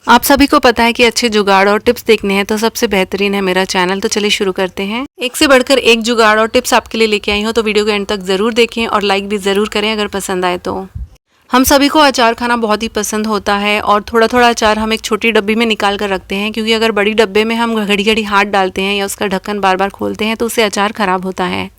आप सभी को पता है कि अच्छे जुगाड़ और टिप्स देखने हैं तो सबसे बेहतरीन है मेरा चैनल। तो चलिए शुरू करते हैं। एक से बढ़कर एक जुगाड़ और टिप्स आपके लिए लेके आई हूँ, तो वीडियो के एंड तक ज़रूर देखें और लाइक भी ज़रूर करें अगर पसंद आए तो। हम सभी को अचार खाना बहुत ही पसंद होता है और थोड़ा थोड़ा अचार हम एक छोटी डब्बी में निकाल कर रखते हैं, क्योंकि अगर बड़ी डब्बे में हम घड़ी घड़ी हाथ डालते हैं या उसका ढक्कन बार बार खोलते हैं तो उससे अचार ख़राब होता है।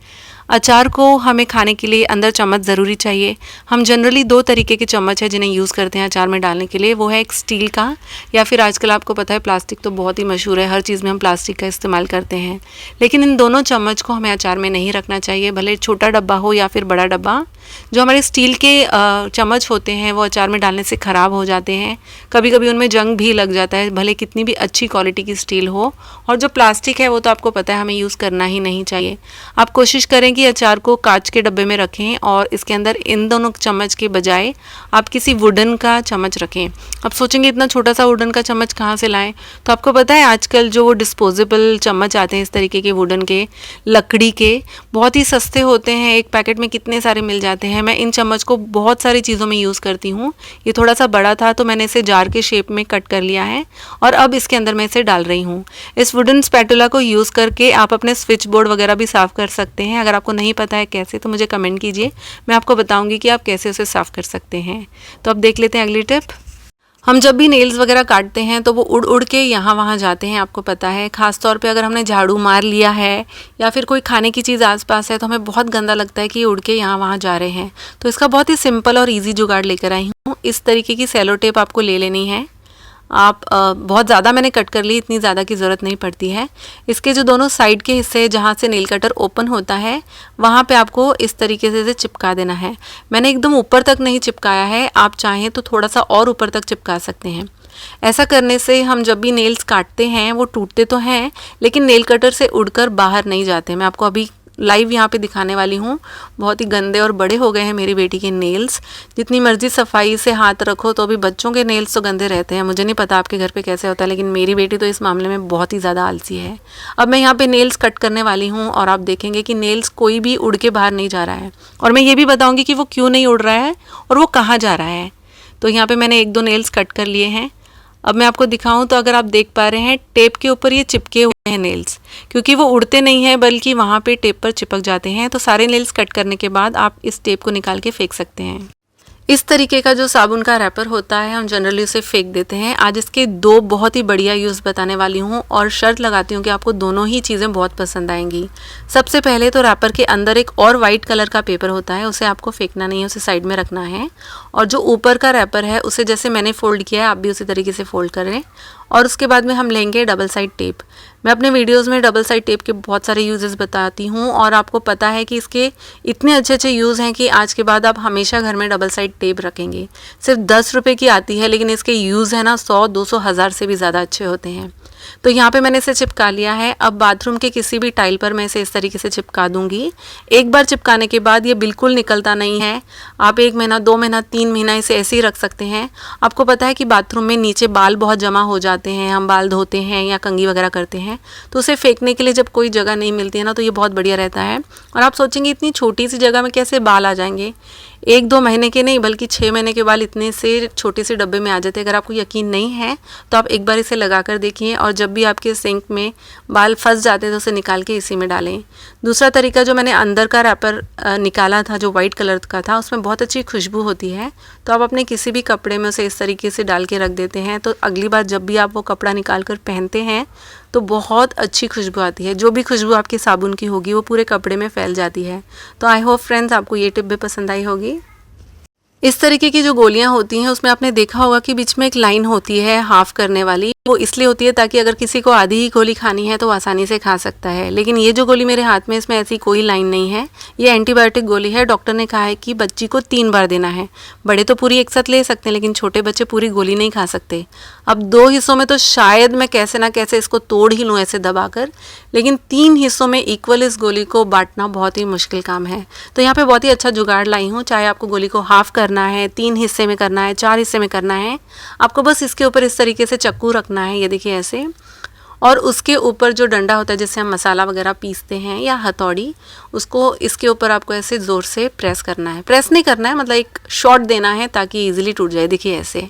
अचार को हमें खाने के लिए अंदर चम्मच ज़रूरी चाहिए। हम जनरली दो तरीके के चम्मच है जिन्हें यूज़ करते हैं अचार में डालने के लिए। वो है एक स्टील का, या फिर आजकल आपको पता है प्लास्टिक तो बहुत ही मशहूर है, हर चीज़ में हम प्लास्टिक का इस्तेमाल करते हैं। लेकिन इन दोनों चम्मच को हमें अचार में नहीं रखना चाहिए, भले छोटा डब्बा हो या फिर बड़ा डब्बा। जो हमारे स्टील के चम्मच होते हैं वो अचार में डालने से ख़राब हो जाते हैं। कभी कभी उनमें जंग भी लग जाता है, भले कितनी भी अच्छी क्वालिटी की स्टील हो। और जो प्लास्टिक है वो तो आपको पता है हमें यूज़ करना ही नहीं चाहिए। आप कोशिश करें कि अचार को कांच के डब्बे में रखें और इसके अंदर इन दोनों चम्मच के बजाय आप किसी वुडन का चम्मच रखें। आप सोचेंगे इतना छोटा सा वुडन का चम्मच कहाँ से लाएं, तो आपको पता है आजकल जो वो डिस्पोजेबल चम्मच आते हैं इस तरीके के वुडन के, लकड़ी के, बहुत ही सस्ते होते हैं। एक पैकेट में कितने सारे मिल जाते हैं। मैं इन चम्मच को बहुत सारी चीज़ों में यूज़ करती हूँ। ये थोड़ा सा बड़ा था तो मैंने इसे जार के शेप में कट कर लिया है और अब इसके अंदर मैं इसे डाल रही हूँ। इस वुडन स्पैटुला को यूज़ करके आप अपने स्विच बोर्ड वगैरह भी साफ़ कर सकते हैं। अगर आपको नहीं पता है कैसे तो मुझे कमेंट कीजिए, मैं आपको बताऊंगी कि आप कैसे उसे साफ़ कर सकते हैं। तो अब देख लेते हैं अगली टिप। हम जब भी नेल्स वगैरह काटते हैं तो वो उड़ उड़ के यहाँ वहाँ जाते हैं, आपको पता है। ख़ास तौर पे अगर हमने झाड़ू मार लिया है या फिर कोई खाने की चीज़ आसपास है तो हमें बहुत गंदा लगता है कि ये उड़ के यहाँ वहाँ जा रहे हैं। तो इसका बहुत ही सिंपल और इजी जुगाड़ लेकर आई हूँ। इस तरीके की सेलो टेप आपको ले लेनी है। आप बहुत ज़्यादा मैंने कट कर ली, इतनी ज़्यादा की ज़रूरत नहीं पड़ती है। इसके जो दोनों साइड के हिस्से जहाँ से नेल कटर ओपन होता है वहाँ पे आपको इस तरीके से चिपका देना है। मैंने एकदम ऊपर तक नहीं चिपकाया है, आप चाहें तो थोड़ा सा और ऊपर तक चिपका सकते हैं। ऐसा करने से हम जब भी नेल्स काटते हैं वो टूटते तो हैं लेकिन नेल कटर से उड़कर बाहर नहीं जाते। मैं आपको अभी लाइव यहाँ पे दिखाने वाली हूँ। बहुत ही गंदे और बड़े हो गए हैं मेरी बेटी के नेल्स। जितनी मर्जी सफाई से हाथ रखो तो भी बच्चों के नेल्स तो गंदे रहते हैं। मुझे नहीं पता आपके घर पे कैसे होता है, लेकिन मेरी बेटी तो इस मामले में बहुत ही ज़्यादा आलसी है। अब मैं यहाँ पे नेल्स कट करने वाली हूँ और आप देखेंगे कि नेल्स कोई भी उड़ के बाहर नहीं जा रहा है। और मैं ये भी बताऊँगी कि वो क्यों नहीं उड़ रहा है और वो कहाँ जा रहा है। तो यहाँ पर मैंने एक दो नेल्स कट कर लिए हैं। अब मैं आपको दिखाऊं तो अगर आप देख पा रहे हैं टेप के ऊपर ये चिपके हुए हैं नेल्स, क्योंकि वो उड़ते नहीं हैं बल्कि वहाँ पे टेप पर चिपक जाते हैं। तो सारे नेल्स कट करने के बाद आप इस टेप को निकाल के फेंक सकते हैं। इस तरीके का जो साबुन का रैपर होता है हम जनरली उसे फेंक देते हैं। आज इसके दो बहुत ही बढ़िया यूज़ बताने वाली हूँ और शर्त लगाती हूँ कि आपको दोनों ही चीज़ें बहुत पसंद आएंगी। सबसे पहले तो रैपर के अंदर एक और वाइट कलर का पेपर होता है, उसे आपको फेंकना नहीं है, उसे साइड में रखना है। और जो ऊपर का रैपर है उसे जैसे मैंने फ़ोल्ड किया है आप भी उसी तरीके से फ़ोल्ड करें। और उसके बाद में हम लेंगे डबल साइड टेप। मैं अपने वीडियोस में डबल साइड टेप के बहुत सारे यूजेस बताती हूँ और आपको पता है कि इसके इतने अच्छे अच्छे यूज़ हैं कि आज के बाद आप हमेशा घर में डबल साइड टेप रखेंगे। सिर्फ 10 रुपये की आती है लेकिन इसके यूज़ है ना 100, 200, 1000 से भी ज़्यादा अच्छे होते हैं। तो यहाँ पे मैंने इसे चिपका लिया है। अब बाथरूम के किसी भी टाइल पर मैं इसे इस तरीके से चिपका दूंगी। एक बार चिपकाने के बाद ये बिल्कुल निकलता नहीं है। आप 1 महीना, 2 महीना, 3 महीना इसे ऐसे ही रख सकते हैं। आपको पता है कि बाथरूम में नीचे बाल बहुत जमा हो जाते हैं, हम बाल धोते हैं या कंघी वगैरह करते हैं तो उसे फेंकने के लिए जब कोई जगह नहीं मिलती है ना तो ये बहुत बढ़िया रहता है। और आप सोचेंगे इतनी छोटी सी जगह में कैसे बाल आ जाएंगे। 1-2 महीने के नहीं बल्कि 6 महीने के बाल इतने से छोटे से डब्बे में आ जाते हैं। अगर आपको यकीन नहीं है तो आप एक बार इसे लगा कर देखिए और जब भी आपके सिंक में बाल फंस जाते हैं तो उसे निकाल के इसी में डालें। दूसरा तरीका जो मैंने अंदर का रैपर निकाला था जो वाइट कलर का था उसमें बहुत अच्छी खुशबू होती है। तो आप अपने किसी भी कपड़े में उसे इस तरीके से डाल के रख देते हैं तो अगली बार जब भी आप वो कपड़ा निकाल कर पहनते हैं तो बहुत अच्छी खुशबू आती है। जो भी खुशबू आपके साबुन की होगी वो पूरे कपड़े में फैल जाती है। तो आई होप फ्रेंड्स आपको ये टिप भी पसंद आई होगी। इस तरीके की जो गोलियां होती हैं उसमें आपने देखा होगा कि बीच में एक लाइन होती है हाफ करने वाली। वो इसलिए होती है ताकि अगर किसी को आधी ही गोली खानी है तो आसानी से खा सकता है। लेकिन ये जो गोली मेरे हाथ में इसमें ऐसी कोई लाइन नहीं है। ये एंटीबायोटिक गोली है। डॉक्टर ने कहा है कि बच्ची को 3 बार देना है। बड़े तो पूरी एक साथ ले सकते हैं लेकिन छोटे बच्चे पूरी गोली नहीं खा सकते। अब 2 हिस्सों में तो शायद मैं कैसे ना कैसे इसको तोड़ ही लूँ ऐसे दबाकर, लेकिन 3 हिस्सों में इक्वल इस गोली को बांटना बहुत ही मुश्किल काम है। तो यहाँ पे बहुत ही अच्छा जुगाड़ लाई हूँ। चाहे आपको गोली को हाफ करना है, 3 हिस्से में करना है, 4 हिस्से में करना है, आपको बस इसके ऊपर इस तरीके से चाकू रखना है, ये देखिए ऐसे। और उसके ऊपर जो डंडा होता है जिससे हम मसाला वगैरह पीसते हैं या हथौड़ी, उसको इसके ऊपर आपको ऐसे ज़ोर से प्रेस करना है। प्रेस नहीं करना है, मतलब एक शॉट देना है ताकि इजीली टूट जाए। देखिए ऐसे।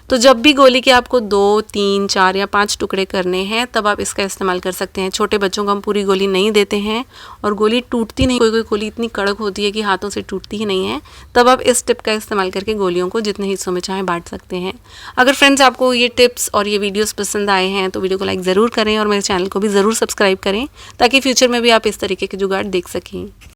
तो जब भी गोली के आपको 2, 3, 4 या 5 टुकड़े करने हैं तब आप इसका इस्तेमाल कर सकते हैं। छोटे बच्चों को हम पूरी गोली नहीं देते हैं और गोली टूटती नहीं, कोई कोई गोली इतनी कड़क होती है कि हाथों से टूटती ही नहीं है, तब आप इस टिप का इस्तेमाल करके गोलियों को जितने हिस्सों में चाहें बांट सकते हैं। अगर फ्रेंड्स आपको ये टिप्स और ये वीडियोस पसंद आए हैं तो वीडियो को लाइक ज़रूर करें और मेरे चैनल को भी ज़रूर सब्सक्राइब करें ताकि फ्यूचर में भी आप इस तरीके के जुगाड़ देख सकें।